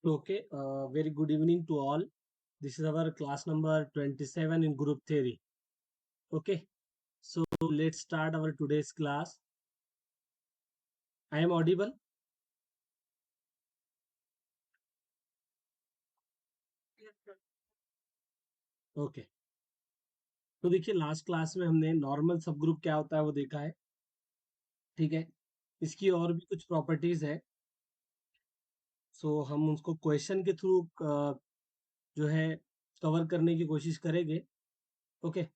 Okay, very good evening to all. This is our class number 27 in group theory. Okay, so let's start our today's class. I am audible? Okay. तो देखिए last class में हमने normal सब group क्या होता है वो देखा है. ठीक है. इसकी और भी कुछ प्रॉपर्टीज है. सो हम उसको क्वेश्चन के थ्रू जो है कवर करने की कोशिश करेंगे. ओके.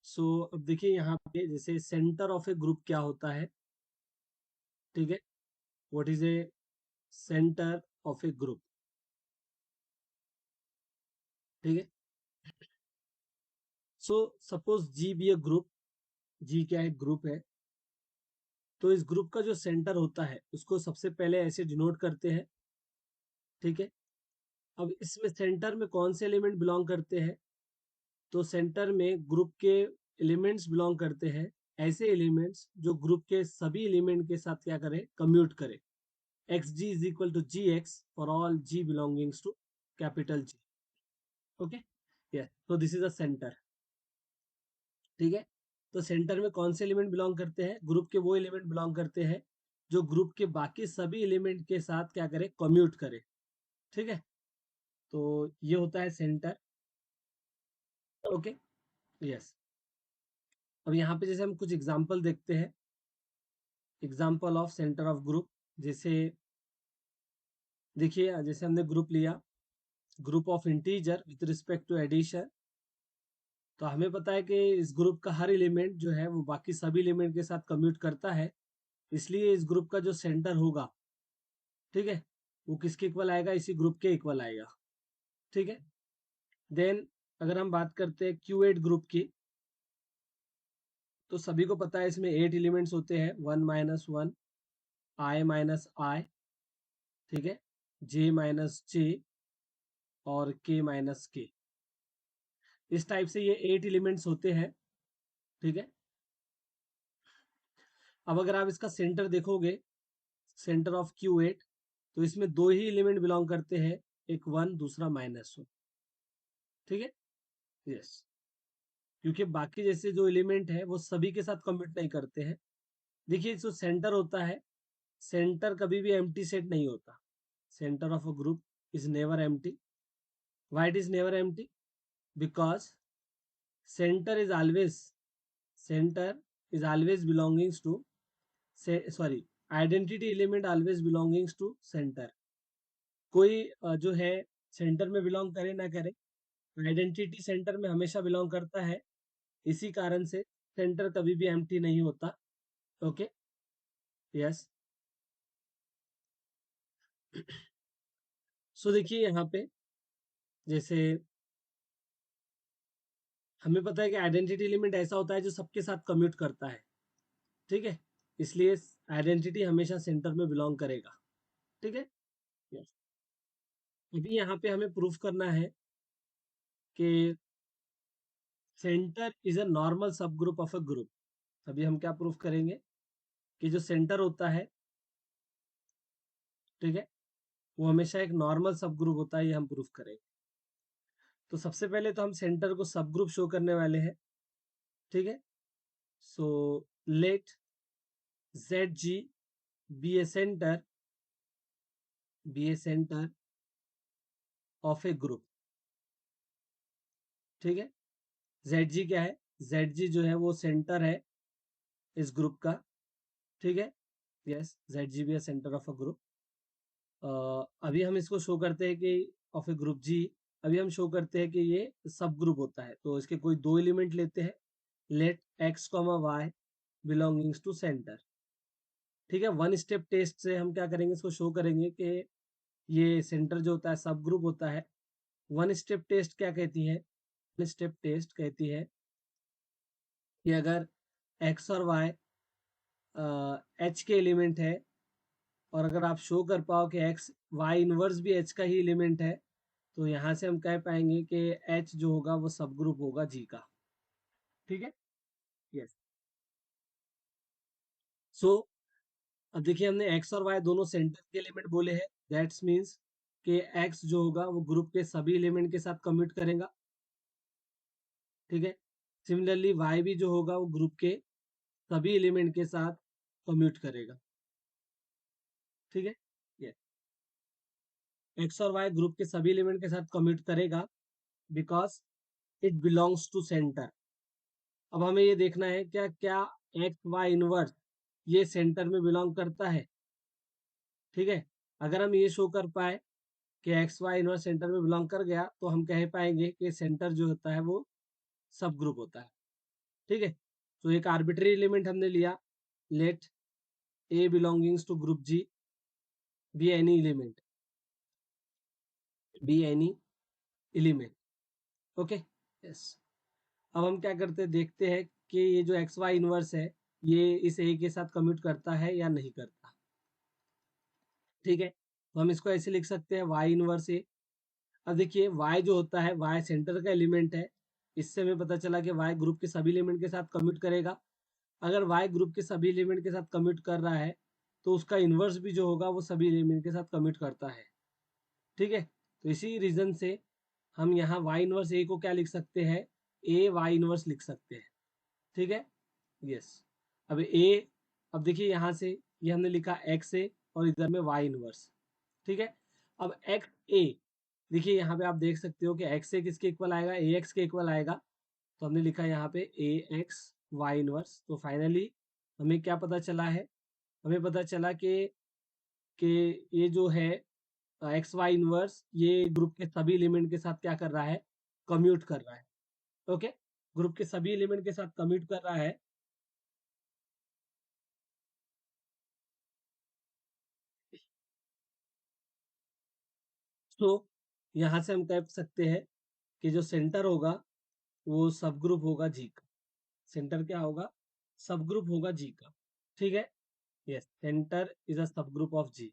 सो अब देखिए यहाँ पे जैसे सेंटर ऑफ ए ग्रुप क्या होता है. ठीक है. What is a centre of a group. ठीक है. सो सपोज जी बी ए ग्रुप. जी क्या है? ग्रुप है. तो इस ग्रुप का जो सेंटर होता है उसको सबसे पहले ऐसे डिनोट करते हैं. ठीक है. अब इसमें सेंटर में कौन से एलिमेंट बिलोंग करते हैं? तो सेंटर में ग्रुप के एलिमेंट्स बिलोंग करते हैं. ऐसे एलिमेंट्स जो ग्रुप के सभी एलिमेंट के साथ क्या करें? कम्यूट करें. X G is equal to G X for all G belongings to capital G. Okay. Yes. तो दिस इज अ सेंटर. ठीक है. तो सेंटर में कौन से एलिमेंट बिलोंग करते हैं? ग्रुप के वो एलिमेंट बिलोंग करते हैं जो ग्रुप के बाकी सभी एलिमेंट के साथ क्या करे? कम्यूट करे. ठीक है. तो ये होता है सेंटर. ओके. यस. अब यहाँ पे जैसे हम कुछ एग्जांपल देखते हैं. Example of centre of group. जैसे देखिए जैसे हमने ग्रुप लिया. Group of integer with respect to addition. तो हमें पता है कि इस ग्रुप का हर एलिमेंट जो है वो बाकी सभी एलिमेंट के साथ कम्यूट करता है. इसलिए इस ग्रुप का जो सेंटर होगा. ठीक है. वो किसके इक्वल आएगा? इसी ग्रुप के इक्वल आएगा. ठीक है. देन अगर हम बात करते हैं Q8 ग्रुप की. तो सभी को पता है इसमें 8 एलिमेंट्स होते हैं. 1 - 1 I - I. ठीक है. J - J और K - K. इस टाइप से ये 8 एलिमेंट्स होते हैं. ठीक है. अब अगर आप इसका सेंटर देखोगे. Centre of Q8. तो इसमें दो ही एलिमेंट बिलोंग करते हैं. एक 1 दूसरा -1. ठीक है. यस. क्योंकि बाकी जैसे जो एलिमेंट है वो सभी के साथ कम्पीट नहीं करते हैं. देखिए जो सेंटर होता है. सेंटर कभी भी एम्प्टी सेट नहीं होता. Centre of a group is never empty. Why it is never empty? Because centre is always centre is always belongings to sorry identity element always belongings to centre. कोई जो है centre में belong करे ना करे. Identity centre में हमेशा belong करता है. इसी कारण से सेंटर कभी भी एम्प्टी नहीं होता. ओके. यस. सो देखिए यहाँ पे जैसे हमें पता है कि आइडेंटिटी एलिमेंट ऐसा होता है जो सबके साथ कम्यूट करता है. ठीक है. इसलिए आइडेंटिटी हमेशा सेंटर में बिलोंग करेगा. ठीक है. यस. अभी यहाँ पे हमें प्रूफ करना है कि सेंटर इज अ नॉर्मल सब ग्रुप ऑफ अ ग्रुप. अभी हम क्या प्रूफ करेंगे? कि जो सेंटर होता है. ठीक है. वो हमेशा एक नॉर्मल सब ग्रुप होता है. ये हम प्रूफ करेंगे. तो सबसे पहले तो हम सेंटर को सब ग्रुप शो करने वाले हैं. ठीक है. So let ZG be a centre of a group. ठीक है. ZG क्या है? ZG जो है वो सेंटर है इस ग्रुप का. ठीक है. यस. ZG भी है सेंटर ऑफ अ ग्रुप. अभी हम इसको शो करते हैं कि ऑफ ए ग्रुप जी. अभी हम शो करते हैं कि ये सब ग्रुप होता है. तो इसके कोई दो एलिमेंट लेते हैं. Let X, Y belongings to centre. ठीक है. वन स्टेप टेस्ट से हम क्या करेंगे? इसको शो करेंगे कि ये सेंटर जो होता है सब ग्रुप होता है. वन स्टेप टेस्ट क्या कहती है? वन स्टेप टेस्ट कहती है कि अगर X और Y H के एलिमेंट है. और अगर आप शो कर पाओ कि X Y इनवर्स भी H का ही एलिमेंट है. तो यहाँ से हम कह पाएंगे कि H जो होगा वो सब ग्रुप होगा G का. ठीक है. यस. सो अब देखिए हमने X और Y दोनों सेंटर के एलिमेंट बोले हैं. दैट्स मीन्स कि x जो होगा वो ग्रुप के सभी एलिमेंट के साथ कम्यूट करेगा, ठीक है। सिमिलरली y भी जो होगा वो ग्रुप के सभी एलिमेंट के साथ कम्यूट करेगा, ठीक है। ये x और y ग्रुप के सभी एलिमेंट के साथ कम्यूट करेगा because it belongs to centre. अब हमें ये देखना है क्या क्या एक्स वाई इनवर्स ये सेंटर में बिलोंग करता है, ठीक है। अगर हम ये शो कर पाए कि एक्स वाई इनवर्स सेंटर में बिलोंग कर गया तो हम कह पाएंगे कि सेंटर जो होता है वो सब ग्रुप होता है, ठीक है। तो एक आर्बिट्री एलिमेंट हमने लिया, let A belongings to group G B any element, be any element, okay, yes. अब हम क्या करते हैं, देखते हैं कि ये जो एक्स वाई इनवर्स है ये इस ए के साथ कम्यूट करता है या नहीं करता, ठीक है। तो हम इसको ऐसे लिख सकते हैं वाई इनवर्स ए। अब देखिए y जो होता है y सेंटर का एलिमेंट है, इससे हमें पता चला कि y ग्रुप के सभी एलिमेंट के साथ कम्यूट करेगा। अगर y ग्रुप के सभी एलिमेंट के साथ कम्यूट कर रहा है तो उसका इन्वर्स भी जो होगा वो सभी एलिमेंट के साथ कम्यूट करता है, ठीक है। तो इसी रीजन से हम यहाँ y इनवर्स ए को क्या लिख सकते हैं, ए वाई इनवर्स लिख सकते हैं, ठीक है, यस। अब ए, अब देखिए यहाँ से ये हमने लिखा एक्स ए और इधर में वाई इनवर्स, ठीक है। अब एक्स ए, देखिए यहाँ पे आप देख सकते हो कि एक्स ए किसके इक्वल आएगा, ए एक्स के इक्वल आएगा। तो हमने लिखा यहाँ पे ए एक्स वाई इनवर्स। तो फाइनली हमें क्या पता चला है, हमें पता चला कि ये जो है एक्स वाई इनवर्स ये ग्रुप के सभी एलिमेंट के साथ क्या कर रहा है, कम्यूट कर रहा है, ओके। ग्रुप के सभी एलिमेंट के साथ कम्यूट कर रहा है। तो यहाँ से हम कह सकते हैं कि जो सेंटर होगा वो सब ग्रुप होगा जी का। सेंटर क्या होगा, सब ग्रुप होगा जी का, ठीक है, यस। सेंटर इज अ सब group of G,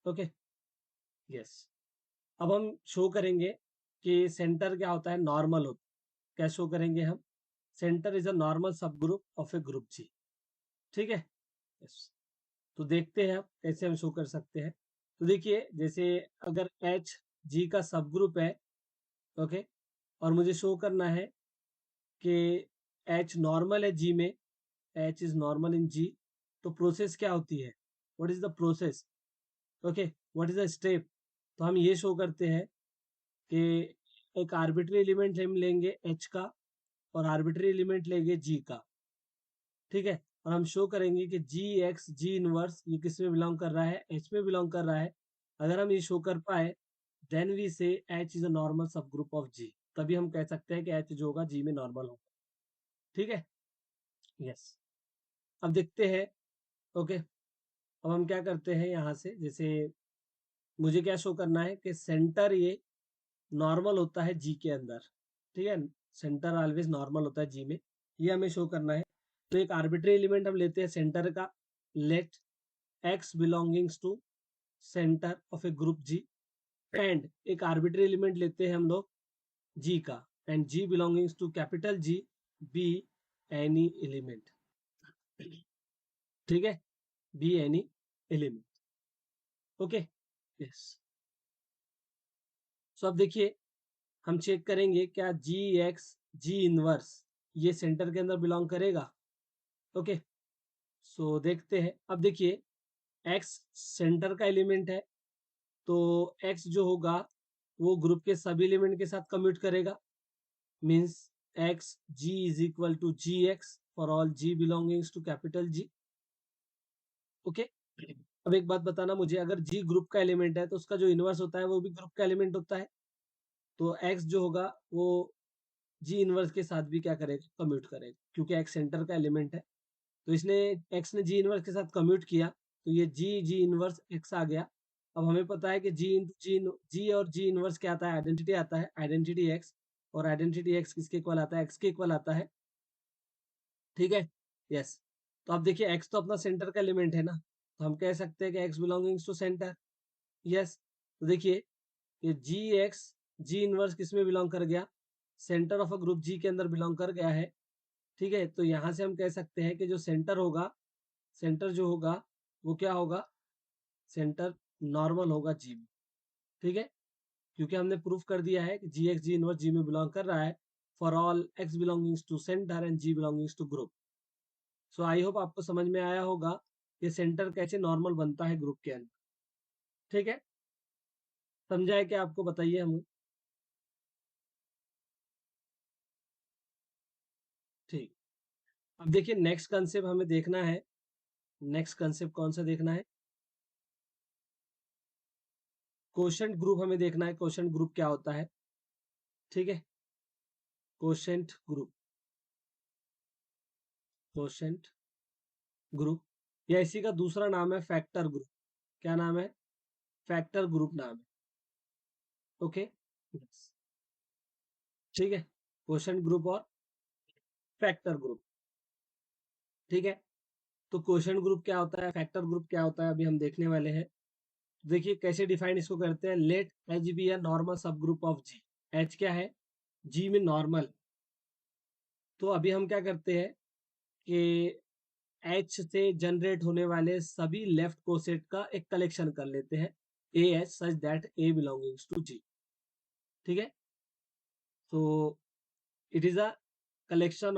okay, yes. अब हम शो करेंगे कि सेंटर क्या होता है, नॉर्मल होता है। क्या शो करेंगे हम, सेंटर इज अ नॉर्मल सब group of a group G, ठीक है, यस। तो देखते हैं अब कैसे हम शो कर सकते हैं। तो देखिए जैसे अगर एच जी का सब ग्रुप है, ओके, और मुझे शो करना है कि एच नॉर्मल है जी में, एच इज नॉर्मल इन जी, तो प्रोसेस क्या होती है, what is the process, okay, what is the step. तो हम ये शो करते हैं कि एक आर्बिट्री एलिमेंट हम लेंगे एच का और आर्बिट्री एलिमेंट लेंगे जी का, ठीक है। और हम शो करेंगे कि जी एक्स जी इनवर्स ये किस में बिलोंग कर रहा है, एच में बिलोंग कर रहा है। अगर हम ये शो कर पाए देन वी से एच इज अ नॉर्मल सब ग्रुप ऑफ जी, तभी हम कह सकते हैं कि एच जो होगा जी में नॉर्मल होगा, ठीक है, यस। अब देखते हैं, ओके। अब हम क्या करते हैं यहाँ से, जैसे मुझे क्या शो करना है कि सेंटर ये नॉर्मल होता है जी के अंदर, ठीक है, सेंटर ऑलवेज नॉर्मल होता है जी में, ये हमें शो करना है। तो एक आर्बिट्री एलिमेंट हम लेते हैं सेंटर का, let x belongings to centre of a group G, and एक आर्बिट्री एलिमेंट लेते हैं हम लोग जी का, and G belongings to capital G B any element, ठीक है, b any element, okay, yes. So अब देखिए हम चेक करेंगे क्या जी एक्स जी इनवर्स ये सेंटर के अंदर बिलोंग करेगा, ओके। सो देखते हैं, अब देखिए एक्स सेंटर का एलिमेंट है, तो एक्स जो होगा वो ग्रुप के सभी एलिमेंट के साथ कम्यूट करेगा, means X G is equal to G X for all G belongings to capital G, okay. अब एक बात बताना मुझे, अगर जी ग्रुप का एलिमेंट है तो उसका जो इनवर्स होता है वो भी ग्रुप का एलिमेंट होता है, तो एक्स जो होगा वो जी इनवर्स के साथ भी क्या करेगा, कम्यूट करेगा, क्योंकि एक्स सेंटर का एलिमेंट है। तो इसने एक्स ने जी इनवर्स के साथ कम्यूट किया तो ये जी जी इनवर्स एक्स आ गया। अब हमें पता है कि जी इंटू जी, जी और जी इनवर्स क्या आता है, आइडेंटिटी आता है, आइडेंटिटी एक्स, और आइडेंटिटी एक्स किसके इक्वल आता है, एक्स के इक्वल आता है, ठीक है, यस। तो अब देखिए एक्स तो अपना सेंटर का एलिमेंट है ना, तो हम कह सकते हैं कि X belongings to centre, yes. तो देखिए ये जी एक्स जी इनवर्स किस में बिलोंग कर गया, सेंटर ऑफ अ ग्रुप जी के अंदर बिलोंग कर गया है, ठीक है। तो यहाँ से हम कह सकते हैं कि जो सेंटर होगा, सेंटर जो होगा वो क्या होगा, सेंटर नॉर्मल होगा जी में, ठीक है, क्योंकि हमने प्रूफ कर दिया है कि जी एक्स जी इनवर्स जी में बिलोंग कर रहा है for all X belongings to centre and G belongings to group. So I hope आपको समझ में आया होगा कि सेंटर कैसे नॉर्मल बनता है ग्रुप के अंदर। ठीक है, समझा है क्या आपको? बताइए हम। ठीक, अब देखिए नेक्स्ट कंसेप्ट हमें देखना है। नेक्स्ट कंसेप्ट कौन सा देखना है? कोशेंट ग्रुप हमें देखना है, कोशेंट ग्रुप क्या होता है। ठीक है, कोशेंट ग्रुप, कोशेंट ग्रुप या इसी का दूसरा नाम है फैक्टर ग्रुप। क्या नाम है? फैक्टर ग्रुप नाम है। Okay, yes. ठीक है, कोशेंट ग्रुप और फैक्टर ग्रुप। ठीक है, तो कोशेंट ग्रुप क्या होता है, फैक्टर ग्रुप क्या होता है, अभी हम देखने वाले हैं। देखिए कैसे डिफाइन इसको करते हैं। Let H be a normal सब ग्रुप ऑफ जी। एच क्या है? जी में नॉर्मल। तो अभी हम क्या करते हैं कि एच से जनरेट होने वाले सभी लेफ्ट कोसेट का एक कलेक्शन कर लेते हैं, a H such that a belongings to G. ठीक है, तो it is a collection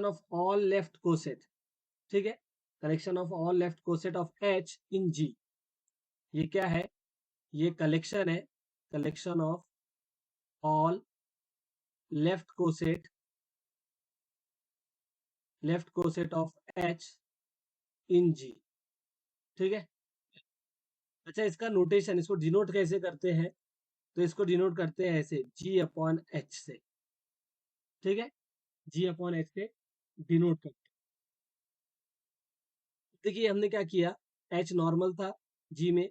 of all left coset. ठीक है, collection of all left coset of H in G. ये क्या है? ये कलेक्शन है, collection of all left coset, left coset of H in G. ठीक है, अच्छा इसका नोटेशन, इसको डिनोट कैसे करते हैं? तो इसको डिनोट करते हैं ऐसे, जी अपॉन एच से। ठीक है, जी अपॉन एच से डिनोट करते हैं। देखिए हमने क्या किया, एच नॉर्मल था जी में,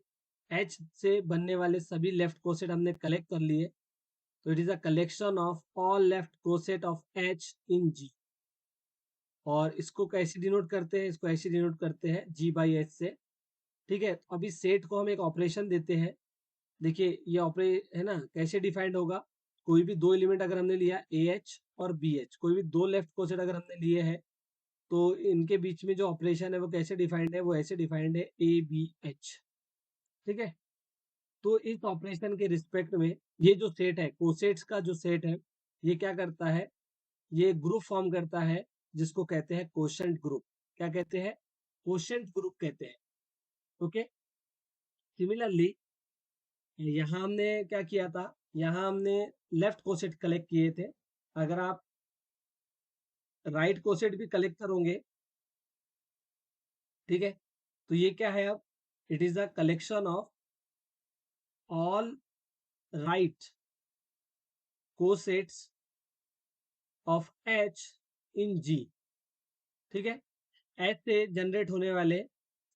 एच से बनने वाले सभी लेफ्ट कोसेट हमने कलेक्ट कर लिए। तो it is a collection of all left coset of H in G. और इसको कैसे डिनोट करते हैं? इसको ऐसे डिनोट करते हैं जी बाई एच से। ठीक है, तो अभी सेट को हम एक ऑपरेशन देते हैं। देखिए ये ऑपरे है ना, कैसे डिफाइंड होगा? कोई भी दो एलिमेंट अगर हमने लिया ए एच और बी एच, कोई भी दो लेफ्ट कोसेट अगर हमने लिए हैं, तो इनके बीच में जो ऑपरेशन है वो कैसे डिफाइंड है? वो ऐसे डिफाइंड है, ए बी एच। ठीक है, तो इस ऑपरेशन के रिस्पेक्ट में ये जो सेट है, कोसेट्स का जो सेट है, ये क्या करता है? ये ग्रुप फॉर्म करता है जिसको कहते हैं कोशेंट ग्रुप। क्या कहते हैं? कोशेंट ग्रुप कहते हैं। ओके, सिमिलरली यहाँ हमने क्या किया था, यहाँ हमने लेफ्ट कोसेट कलेक्ट किए थे। अगर आप राइट कोसेट भी कलेक्ट करोगे, ठीक है, तो ये क्या है अब? It is a collection of all right cosets of H in G. ठीक है, एच से जनरेट होने वाले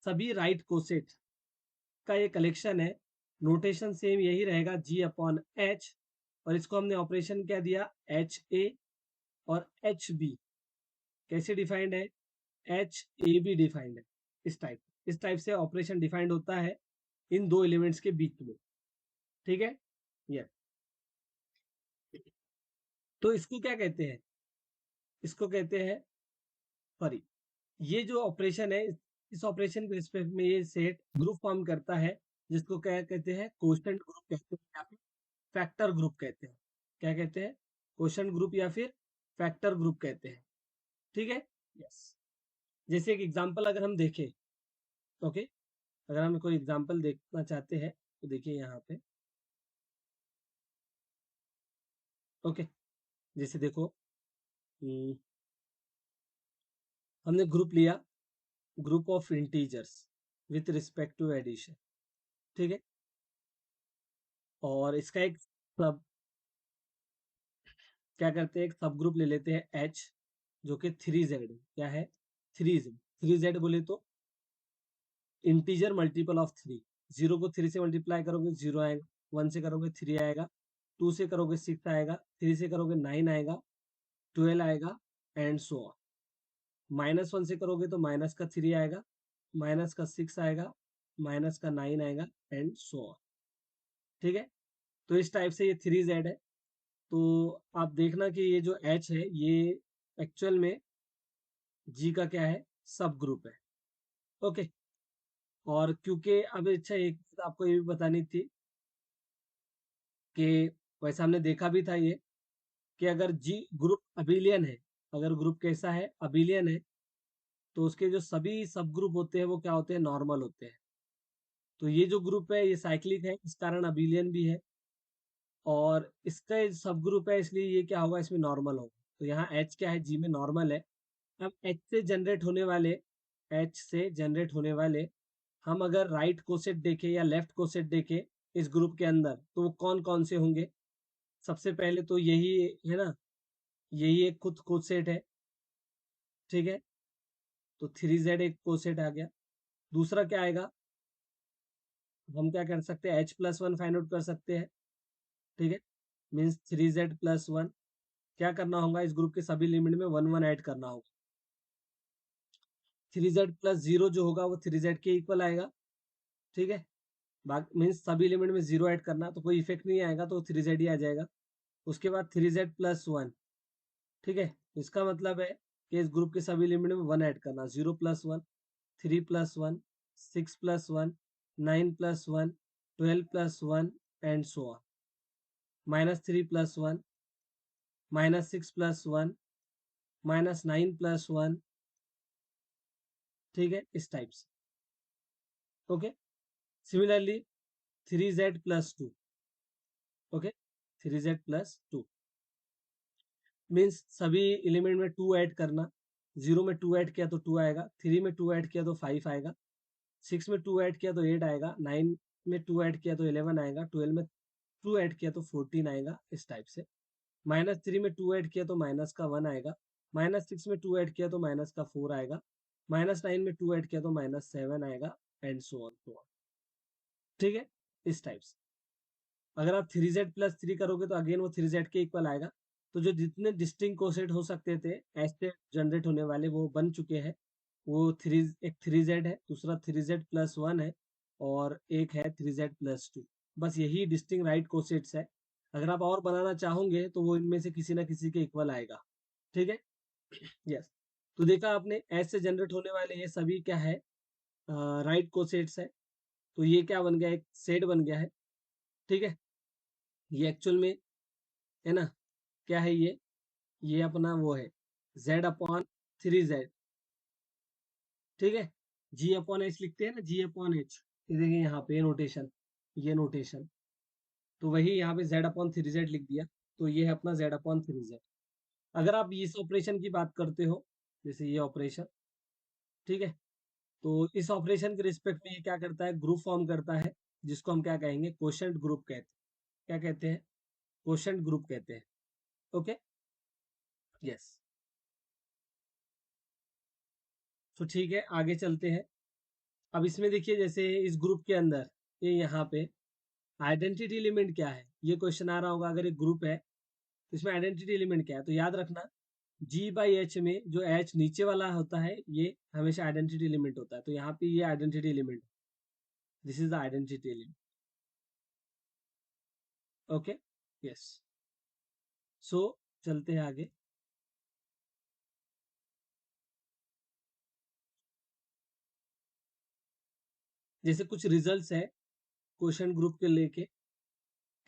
सभी राइट कोसेट का ये कलेक्शन है। नोटेशन सेम यही रहेगा, जी अपॉन एच। और इसको हमने ऑपरेशन क्या दिया? एच ए और एच बी। कैसे डिफाइंड है? एच ए बी डिफाइंड है। इस टाइप से ऑपरेशन डिफाइंड होता है इन दो एलिमेंट्स के बीच में। ठीक है, ये तो इसको क्या कहते हैं? इसको कहते हैं, सॉरी, ये जो ऑपरेशन है, इस ऑपरेशन के रिस्पेक्ट में ये सेट ग्रुप फॉर्म करता है, जिसको क्या कहते हैं? कोशेंट ग्रुप कहते हैं या फिर फैक्टर ग्रुप कहते हैं। क्या कहते हैं? कोशेंट ग्रुप या फिर फैक्टर ग्रुप कहते हैं। ठीक है, यस। जैसे एक एग्जांपल अगर हम देखें, ओके, अगर हम कोई एग्जांपल देखना चाहते हैं तो देखिए यहाँ पे, ओके, जैसे देखो, हम्म, हमने ग्रुप लिया, group of integers with respect to addition. ठीक है, और इसका एक सब, क्या करते हैं, एक सब ग्रुप ले लेते हैं एच, जो कि 3z है। क्या है? 3z। 3z बोले तो इंटीजर मल्टीपल ऑफ 3। जीरो को 3 से मल्टीप्लाई करोगे 0 आएगा, 1 से करोगे 3 आएगा, 2 से करोगे 6 आएगा, 3 से करोगे 9 आएगा, 12 आएगा, एंड सो ऑन। -1 से करोगे तो माइनस का 3 आएगा, माइनस का 6 आएगा, माइनस का 9 आएगा, एंड सो ऑन। ठीक है, तो इस टाइप से ये 3z है। तो आप देखना कि ये जो h है, ये एक्चुअल में g का क्या है? सब ग्रुप है। ओके, और क्योंकि अब अच्छा एक चीज़ आपको ये भी बतानी थी कि वैसे हमने देखा भी था ये कि अगर जी ग्रुप अबिलियन है, अगर ग्रुप कैसा है अबिलियन है, तो उसके जो सभी सब ग्रुप होते हैं वो क्या होते हैं, नॉर्मल होते हैं। तो ये जो ग्रुप है ये साइक्लिक है, इस कारण अबिलियन भी है, और इसका सब ग्रुप है इसलिए ये क्या होगा, इसमें नॉर्मल होगा। तो यहाँ एच क्या है, जी में नॉर्मल है। अब एच से जनरेट होने वाले हम अगर राइट कोसेट देखें या लेफ्ट कोसेट देखें इस ग्रुप के अंदर, तो वो कौन कौन से होंगे। सबसे पहले तो यही है ना, यही एक खुद कोसेट है, ठीक है। तो 3z एक कोसेट आ गया। दूसरा क्या आएगा, हम क्या कर सकते हैं, h+1 फाइंड आउट कर सकते हैं, ठीक है। मीन्स 3z+1, क्या करना होगा, इस ग्रुप के सभी लिमिट में 1 1 ऐड करना होगा। 3z+0 जो होगा वो 3z के इक्वल आएगा, ठीक है। बाकी मीन्स सभी लिमिट में 0 ऐड करना, तो कोई इफेक्ट नहीं आएगा, तो 3z ही आ जाएगा। उसके बाद 3z+1, ठीक है। इसका मतलब है कि इस ग्रुप के सभी लिमिट में 1 ऐड करना, 0+1, 3+1, 6+1, 9+1, 12+1 एंड सो ऑन, -3+1, -6+1, -9+1, ठीक है, इस टाइप से। Okay, similarly 3z+2, okay, 3z+2 means सभी एलिमेंट में 2 ऐड करना। 0 में 2 ऐड किया तो 2 आएगा, 3 में 2 ऐड किया तो 5 आएगा, 6 में 2 ऐड किया तो 8 आएगा, 9 में 2 ऐड किया तो 11 आएगा, 12 में 2 ऐड किया तो 14 आएगा, इस टाइप से। -3 में 2 ऐड किया तो माइनस का 1 आएगा, -6 में 2 ऐड किया तो माइनस का 4 आएगा, -9 में 2 ऐड किया तो -7 आएगा, एंड सो ऑन, ठीक है, इस टाइप से। अगर आप 3z+3 करोगे तो अगेन वो 3z के इक्वल आएगा। तो जो जितने डिस्टिंक्ट कोसेट हो सकते थे ऐसे जनरेट होने वाले वो बन चुके हैं। वो एक 3z है, दूसरा 3z+1 है, और एक है 3z+2। बस यही डिस्टिंक्ट राइट कोसेट्स है। अगर आप और बनाना चाहोगे तो वो इनमें से किसी ना किसी के इक्वल आएगा, ठीक है। यस, तो देखा आपने एच से जनरेट होने वाले ये सभी क्या है, राइट कोसेट्स है। तो ये क्या बन गया, एक सेट बन गया है, ठीक है। ये एक्चुअल में है ना, क्या है ये अपना वो है z/3z, ठीक है। g/h लिखते हैं ना, g/h, ये देखिए यहाँ पे नोटेशन, ये नोटेशन, तो वही यहाँ पे z/3z लिख दिया। तो ये है अपना z/3z। अगर आप इस ऑपरेशन की बात करते हो, जैसे ये ऑपरेशन, ठीक है, तो इस ऑपरेशन के रिस्पेक्ट में ये क्या करता है, ग्रुप फॉर्म करता है, जिसको हम क्या कहेंगे, क्वोशंट ग्रुप कहते हैं। क्या कहते हैं, क्वोशंट ग्रुप कहते हैं, ओके। यस, तो ठीक है, आगे चलते हैं। अब इसमें देखिए, जैसे इस ग्रुप के अंदर ये यहाँ पे आइडेंटिटी एलिमेंट क्या है, ये क्वेश्चन आ रहा होगा। अगर एक ग्रुप है तो इसमें आइडेंटिटी एलिमेंट क्या है, तो याद रखना g/h में जो h नीचे वाला होता है ये हमेशा आइडेंटिटी एलिमेंट होता है। तो यहाँ पे ये identity element, this is the identity element, okay. Yes, so चलते हैं आगे। जैसे कुछ रिजल्ट्स है क्वेश्चन ग्रुप के लेके,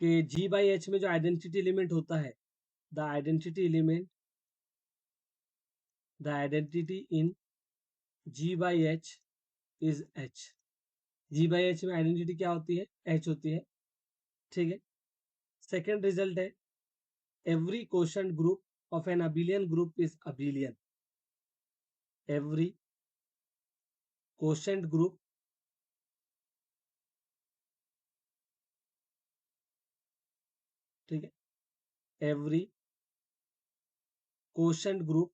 कि g/h में जो आइडेंटिटी एलिमेंट होता है, the identity element, the identity in g/h is h। g/h में आइडेंटिटी क्या होती है, h होती है, ठीक है। सेकेंड रिजल्ट है, every quotient group of an abelian group is abelian. Every quotient group, ठीक है, every quotient group,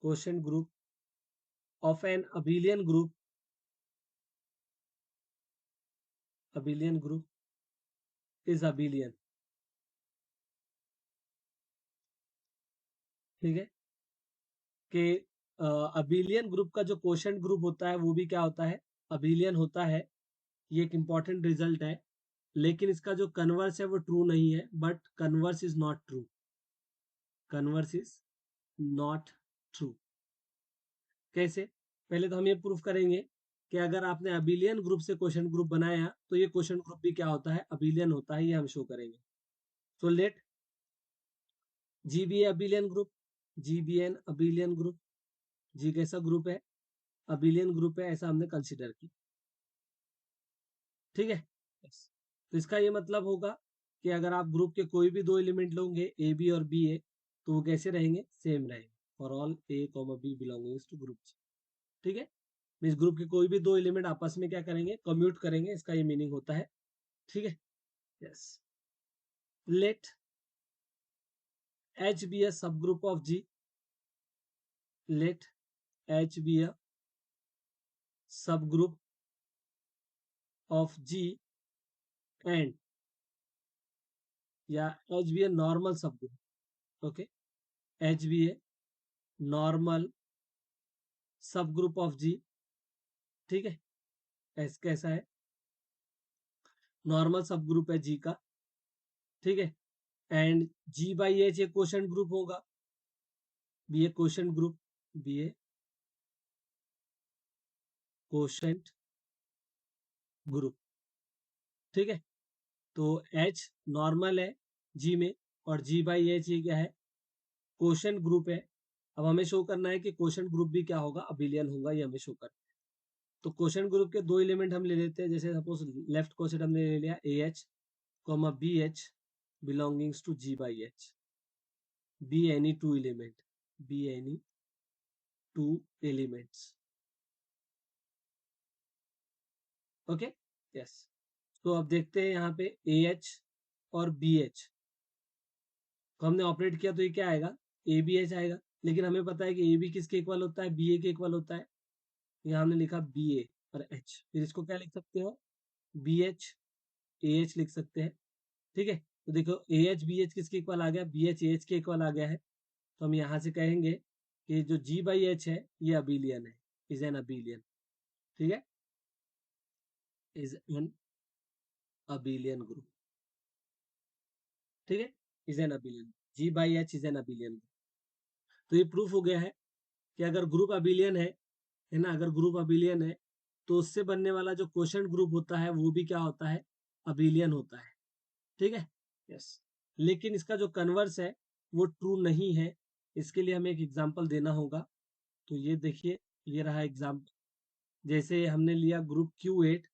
quotient group of an abelian group is abelian, ठीक है। कि अबिलियन ग्रुप का जो क्वोशंट ग्रुप होता है वो भी क्या होता है, अबिलियन होता है। ये एक इंपॉर्टेंट रिजल्ट है, लेकिन इसका जो कन्वर्स है वो ट्रू नहीं है, but converse is not true, converse is not true. कैसे? पहले तो हम ये प्रूफ करेंगे कि अगर आपने अबिलियन ग्रुप से क्वेश्चन ग्रुप बनाया तो ये क्वेश्चन ग्रुप भी क्या होता है, अबिलियन होता है, ये हम शो करेंगे। So let G be abelian group, G be an abelian group, G कैसा ग्रुप है, अबिलियन ग्रुप है, ऐसा हमने कंसिडर किया। ठीक है। yes. तो इसका ये मतलब होगा कि अगर आप ग्रुप के कोई भी दो एलिमेंट लोगे ए बी और बी ए, तो वो कैसे रहेंगे, सेम रहेंगे for all A comma B belongings to group. ठीक है। इस ग्रुप के कोई भी दो एलिमेंट आपस में क्या करेंगे, कम्यूट करेंगे, इसका ये मीनिंग होता है। ठीक है। Yes. Let H be a सब group of G, let H be a सब ग्रुप ऑफ जी एंड, या एच बी ए नॉर्मल सब group. Okay, H be a normal सब ग्रुप ऑफ जी। ठीक है। कैसा है, नॉर्मल सब ग्रुप है जी का। ठीक है। एंड जी बाई एच ये क्वेश्चन ग्रुप होगा, बी ए क्वेश्चन ग्रुप, बी ए क्वेश्चन ग्रुप। ठीक है। तो एच नॉर्मल है जी में, और जी बाई एच ये क्या है, क्वेश्चन ग्रुप है। अब हमें शो करना है कि क्वेश्चन ग्रुप भी क्या होगा, अबिलियन होगा, ये हमें शो करना है। तो क्वेश्चन ग्रुप के दो एलिमेंट हम ले लेते हैं, जैसे सपोज लेफ्ट क्वेश्चन हमने ले लिया A H comma B H belongings to G by H, be any two element, be any two elements. Okay. Yes. तो अब देखते हैं यहाँ पे ए एच और बी एच को हमने ऑपरेट किया तो ये क्या आएगा, ए बी एच आएगा। लेकिन हमें पता है कि ए बी किसके इक्वल होता है, बी ए के इक्वल होता है। यहाँ हमने लिखा बी ए और एच, फिर इसको क्या लिख सकते हो, बी एच ए एच लिख सकते हैं। ठीक है। तो देखो ए एच बी एच किसके इक्वल आ गया, बी एच ए एच के इक्वल आ गया है। तो हम यहाँ से कहेंगे कि जो जी बाई एच है ये अबिलियन है, इज एन अबिलियन। ठीक है, इज एन अबिलियन ग्रुप। ठीक है, is an abelian, G by H is an abelian. तो ये प्रूफ हो गया है कि अगर ग्रुप अबिलियन है ना, अगर ग्रुप अबिलियन है तो उससे बनने वाला जो क्वेश्चन ग्रुप होता है वो भी क्या होता है, अबिलियन होता है। ठीक है। यस। लेकिन इसका जो कन्वर्स है वो ट्रू नहीं है, इसके लिए हमें एक एग्जांपल देना होगा। तो ये देखिए, ये रहा एग्जांपल। जैसे हमने लिया ग्रुप Q8,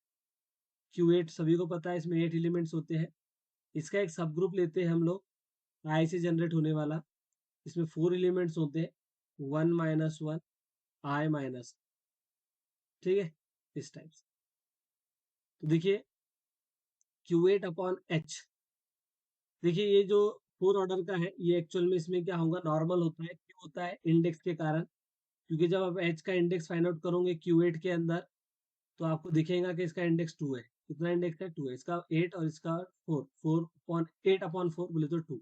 Q8 सभी को पता है इसमें 8 एलिमेंट्स होते हैं। इसका एक सब ग्रुप लेते हैं हम लोग, आई से जनरेट होने वाला। इसमें 4 एलिमेंट्स होते हैं, 1 - 1 I-। ठीक है, इस टाइप से। तो देखिए Q8 अपॉन H, देखिए ये जो 4 ऑर्डर का है ये एक्चुअल में इसमें क्या होगा, नॉर्मल होता है। क्यों होता है, इंडेक्स के कारण। क्योंकि जब आप H का इंडेक्स फाइंड आउट करोगे Q8 के अंदर, तो आपको दिखेगा कि इसका इंडेक्स 2 है। कितना इंडेक्स है, 2 है। इसका 8 और इसका 4, 8/4 बोले तो 2।